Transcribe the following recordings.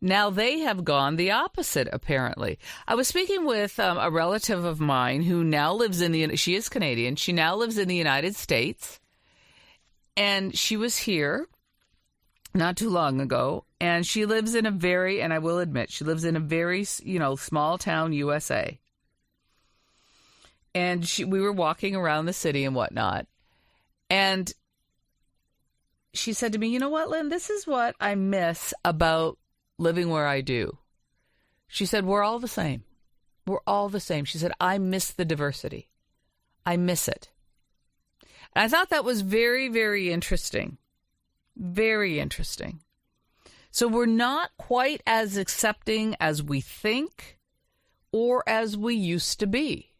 Now they have gone the opposite, apparently. I was speaking with a relative of mine who now lives she is Canadian. She now lives in the United States. And she was here not too long ago. And she lives in and I will admit, she lives in a very, small town USA. And we were walking around the city and whatnot. And she said to me, you know what, Lynn, this is what I miss about living where I do. She said, we're all the same. We're all the same. She said, I miss the diversity. I miss it. And I thought that was very, very interesting. Very interesting. So we're not quite as accepting as we think or as we used to be.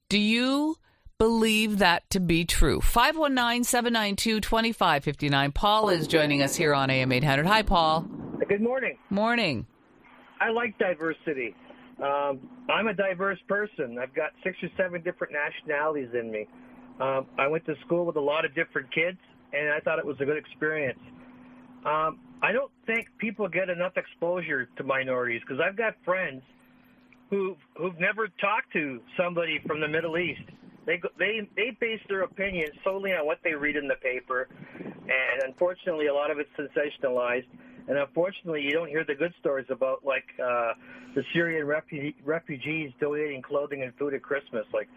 Do you believe that to be true? 519-792-2559. Paul is joining us here on AM800. Hi, Paul. Good morning. Morning. I like diversity. I'm a diverse person. I've got 6 or 7 different nationalities in me. I went to school with a lot of different kids, and I thought it was a good experience. I don't think people get enough exposure to minorities because I've got friends who've never talked to somebody from the Middle East. They base their opinions solely on what they read in the paper, and unfortunately, a lot of it's sensationalized. And unfortunately, you don't hear the good stories about the Syrian refugees donating clothing and food at Christmas. Like,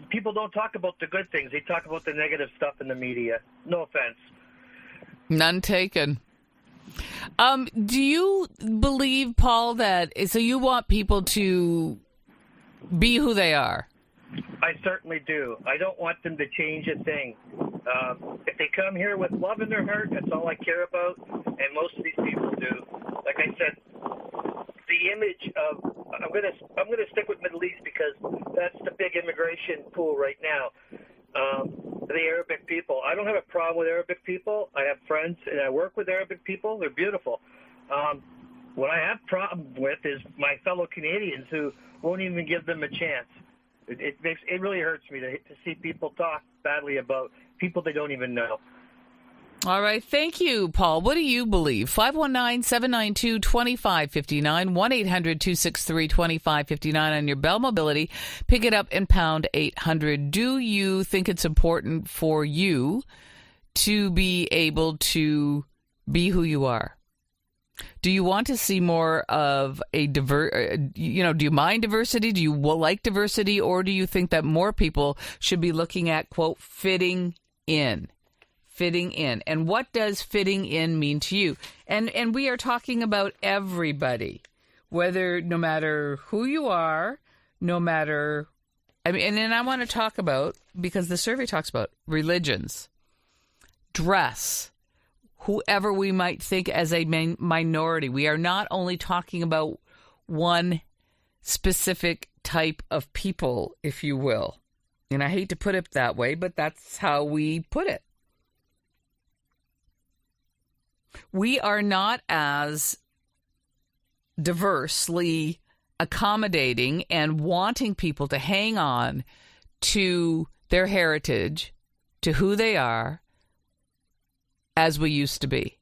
people don't talk about the good things; they talk about the negative stuff in the media. No offense. None taken. Do you believe, Paul, that so you want people to be who they are? I certainly do. I don't want them to change a thing. If they come here with love in their heart, that's all I care about, and most of these people do. Like I said, the image of I'm gonna stick with Middle East because that's the big immigration pool right now. The Arabic people. I don't have a problem with Arabic people. I have friends and I work with Arabic people. They're beautiful. What I have problem with is my fellow Canadians who won't even give them a chance. It really hurts me to see people talk badly about people they don't even know. All right. Thank you, Paul. What do you believe? 519-792-2559, 1-800-263-2559 on your Bell Mobility. Pick it up in pound 800. Do you think it's important for you to be able to be who you are? Do you want to see more of a do you mind diversity? Do you like diversity? Or do you think that more people should be looking at, quote, fitting in? Fitting in. And what does fitting in mean to you? And we are talking about everybody, no matter who you are, and then I want to talk about, because the survey talks about religions, dress, whoever we might think as a minority. We are not only talking about one specific type of people, if you will. And I hate to put it that way, but that's how we put it. We are not as diversely accommodating and wanting people to hang on to their heritage, to who they are, as we used to be.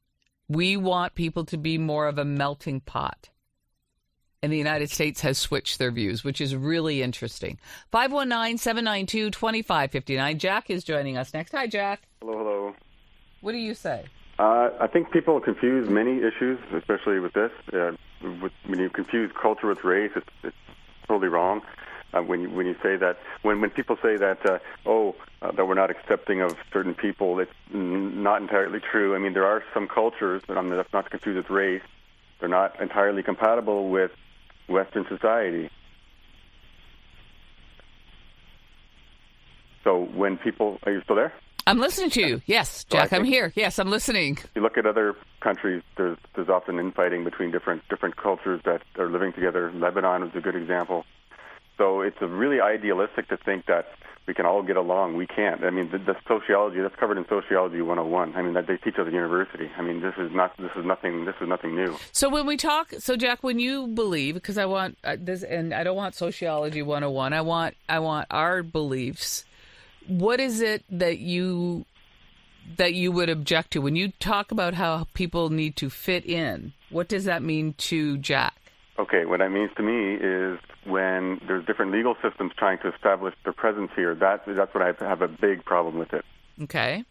We want people to be more of a melting pot. And the United States has switched their views, which is really interesting. 519-792-2559. Jack is joining us next. Hi, Jack. Hello. What do you say? I think people confuse many issues, especially with this. When you confuse culture with race, it's totally wrong. When you say that, when people say that, that we're not accepting of certain people, it's not entirely true. I mean, there are some cultures, but that's not confused with race. They're not entirely compatible with Western society. So when people, are you still there? I'm listening to you. Yes, Jack, I'm here. Yes, I'm listening. If you look at other countries, there's often infighting between different cultures that are living together. Lebanon is a good example. So it's really idealistic to think that we can all get along. We can't. I mean, the sociology, that's covered in Sociology 101. I mean, that they teach us at university. I mean, this is nothing new. So when we talk, Jack, when you believe, because I want this, and I don't want Sociology 101. I want our beliefs. What is it that you that you would object to? When you talk about how people need to fit in, what does that mean to Jack? Okay, what that means to me is when there's different legal systems trying to establish their presence here, that's what I have a big problem with it. Okay.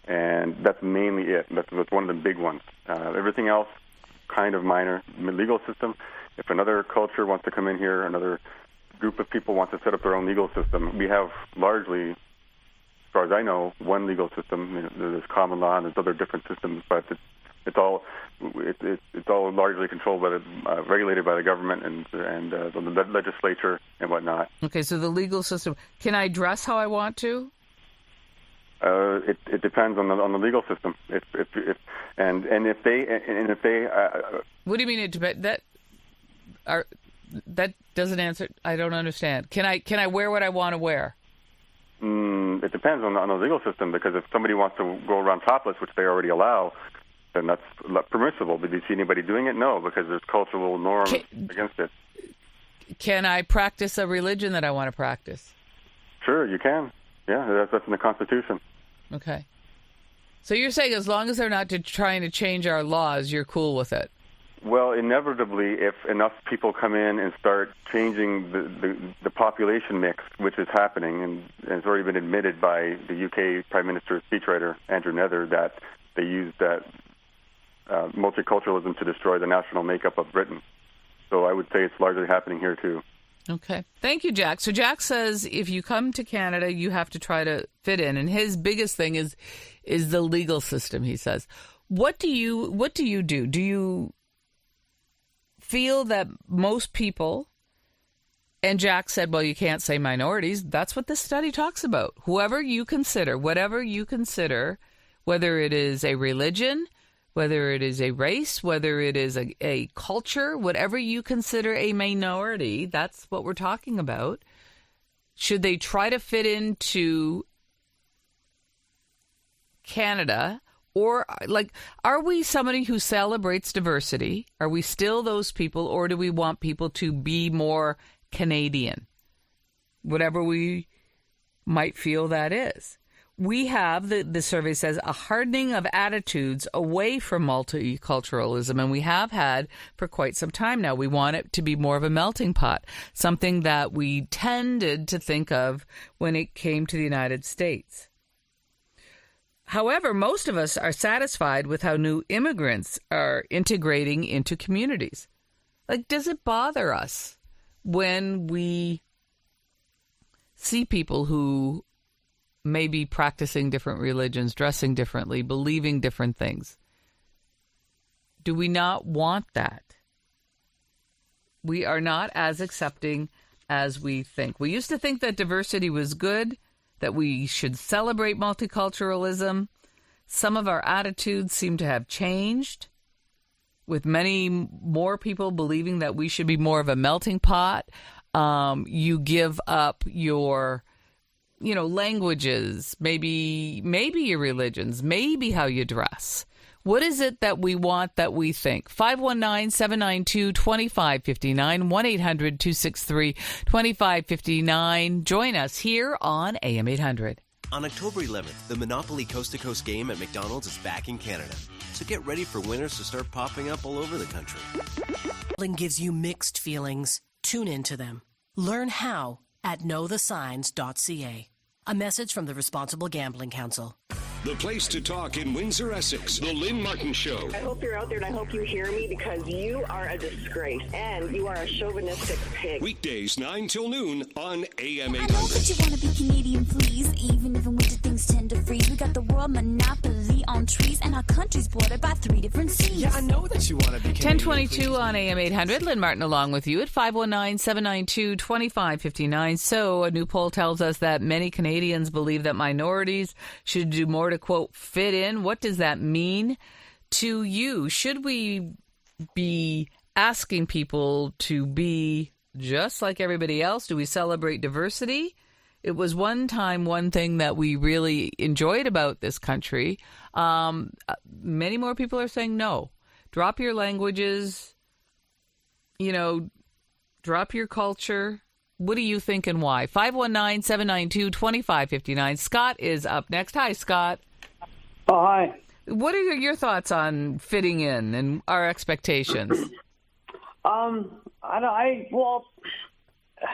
And that's mainly it. That's one of the big ones. Everything else, kind of minor. The legal system, if another culture wants to come in here, another group of people wants to set up their own legal system, we have largely, as far as I know, one legal system. You know, there's common law and there's other different systems, but it's all largely controlled by regulated by the government and the legislature and whatnot. Okay, so the legal system. Can I dress how I want to? It depends on the legal system. If they. What do you mean it depends? That doesn't answer. I don't understand. Can I wear what I want to wear? It depends on the legal system, because if somebody wants to go around topless, which they already allow, then that's permissible. But do you see anybody doing it? No, because there's cultural norms against it. Can I practice a religion that I want to practice? Sure, you can. Yeah, that's in the Constitution. Okay. So you're saying as long as they're not trying to change our laws, you're cool with it? Well, inevitably, if enough people come in and start changing the population mix, which is happening, and it's already been admitted by the UK Prime Minister's speechwriter, Andrew Nether, that they used that multiculturalism to destroy the national makeup of Britain. So I would say it's largely happening here, too. Okay. Thank you, Jack. So Jack says if you come to Canada, you have to try to fit in. And his biggest thing is the legal system, he says. What do you do? Do you feel that most people, and Jack said, well, you can't say minorities. That's what this study talks about. Whatever you consider, whether it is a religion, whether it is a race, whether it is a culture, whatever you consider a minority, that's what we're talking about. Should they try to fit into Canada? Or, are we somebody who celebrates diversity? Are we still those people, or do we want people to be more Canadian? Whatever we might feel that is. We have, the survey says, a hardening of attitudes away from multiculturalism, and we have had for quite some time now. We want it to be more of a melting pot, something that we tended to think of when it came to the United States. However, most of us are satisfied with how new immigrants are integrating into communities. Does it bother us when we see people who may be practicing different religions, dressing differently, believing different things? Do we not want that? We are not as accepting as we think. We used to think that diversity was good, that we should celebrate multiculturalism. Some of our attitudes seem to have changed, with many more people believing that we should be more of a melting pot. You give up your languages, maybe your religions, maybe how you dress. What is it that we want, that we think? 519-792-2559, 1-800-263-2559. Join us here on AM800. On October 11th, the Monopoly Coast to Coast game at McDonald's is back in Canada. So get ready for winners to start popping up all over the country. Gambling gives you mixed feelings. Tune into them. Learn how at knowthesigns.ca. A message from the Responsible Gambling Council. The place to talk in Windsor, Essex. The Lynn Martin Show. I hope you're out there, and I hope you hear me, because you are a disgrace, and you are a chauvinistic pig. Weekdays 9 till noon on AM800. I know that you want to be Canadian, please. Even if in winter things tend to freeze. We got the world monopoly on trees, and our country's bordered by 3 different seas. Yeah, I know that you want to be Canadian. 1022 on AM800. Lynn Martin along with you at 519-792-2559. So a new poll tells us that many Canadians believe that minorities should do more to, quote, fit in. What does that mean to you? Should we be asking people to be just like everybody else? Do we celebrate diversity? It was one thing that we really enjoyed about this country. Many more people are saying no. Drop your languages, drop your culture. What do you think and why? 519-792-2559. Scott is up next. Hi, Scott. Oh, hi. What are your thoughts on fitting in and our expectations?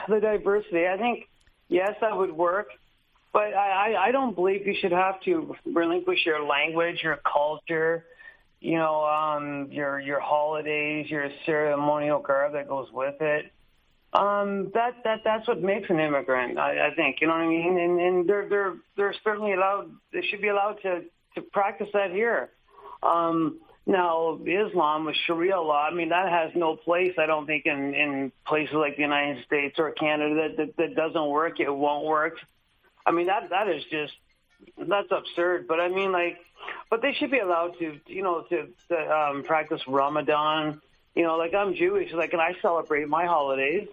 The diversity, I think, yes, that would work, but I don't believe you should have to relinquish your language, your culture, your holidays, your ceremonial garb that goes with it. That's what makes an immigrant, I think. You know what I mean? And they're certainly allowed. They should be allowed to practice that here. Now, Islam with Sharia law, I mean, that has no place, I don't think, in places like the United States or Canada. That doesn't work. It won't work. I mean, that is just, that's absurd. But I mean, but they should be allowed to practice Ramadan. Like I'm Jewish, and I celebrate my holidays,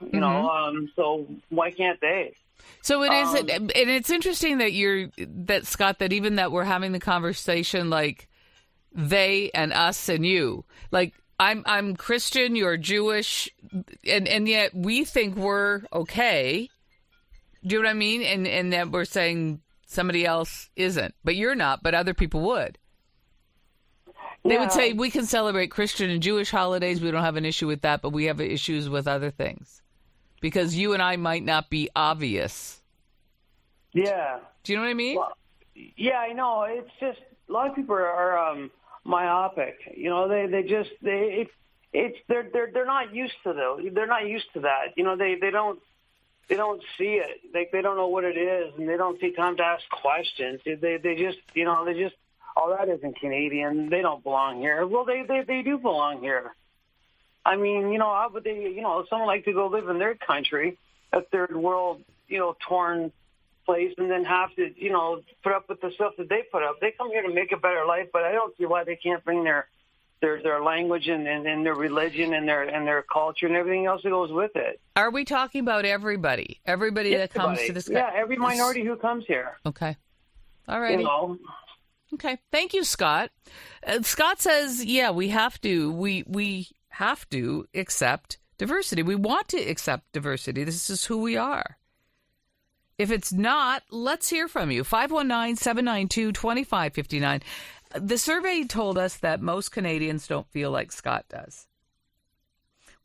so why can't they? So it is, and it's interesting that Scott, that even that we're having the conversation like they and us and you, like I'm Christian, you're Jewish, and yet we think we're okay. Do you know what I mean? And that we're saying somebody else isn't, but you're not, but other people would. They would say we can celebrate Christian and Jewish holidays. We don't have an issue with that, but we have issues with other things because you and I might not be obvious. Yeah. Do you know what I mean? Well, yeah, I know. It's just a lot of people are myopic. They're not used to They're not used to that. They don't see it. They don't know what it is, and they don't take time to ask questions. They just oh, that isn't Canadian. They don't belong here. Well, they do belong here. I mean, how would they? Someone like to go live in their country, a third world, torn place, and then have to, put up with the stuff that they put up. They come here to make a better life, but I don't see why they can't bring their language and their religion and their culture and everything else that goes with it. Are we talking about everybody? Everybody that comes to this? Yeah, every minority who comes here. Okay. All right. Okay. Thank you, Scott. Scott says, yeah, we have to. We have to accept diversity. We want to accept diversity. This is who we are. If it's not, let's hear from you. 519-792-2559. The survey told us that most Canadians don't feel like Scott does.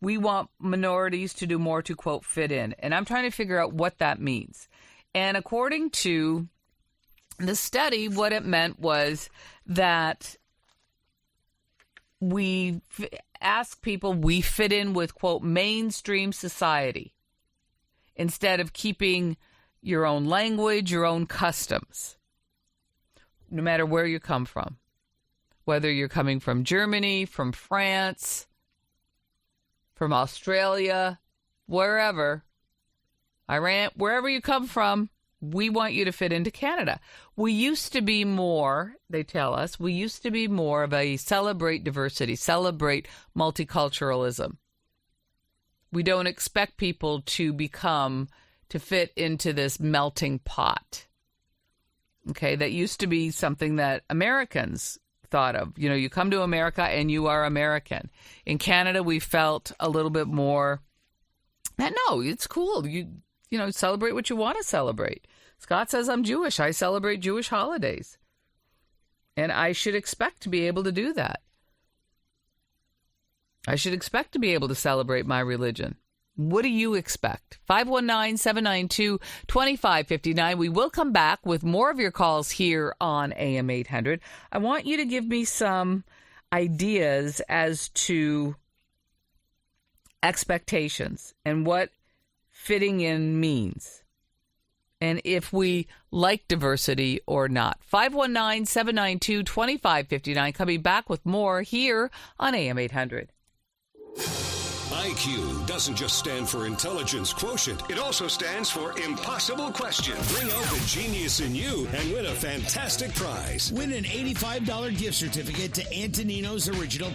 We want minorities to do more to, quote, fit in. And I'm trying to figure out what that means. And according to the study, what it meant was that we ask people, we fit in with, quote, mainstream society instead of keeping your own language, your own customs, no matter where you come from, whether you're coming from Germany, from France, from Australia, wherever, Iran, wherever you come from, we want you to fit into Canada. We used to be more, they tell us, we used to be more of a celebrate diversity, celebrate multiculturalism. We don't expect people to fit into this melting pot. Okay, that used to be something that Americans thought of. You come to America and you are American. In Canada, we felt a little bit more, no, it's cool. You celebrate what you want to celebrate. Scott says, I'm Jewish. I celebrate Jewish holidays. And I should expect to be able to do that. I should expect to be able to celebrate my religion. What do you expect? 519-792-2559. We will come back with more of your calls here on AM800. I want you to give me some ideas as to expectations and what fitting in means, and if we like diversity or not. 519-792-2559. Coming back with more here on AM800. IQ doesn't just stand for intelligence quotient. It also stands for impossible question. Bring out the genius in you and win a fantastic prize. Win an $85 gift certificate to Antonino's Original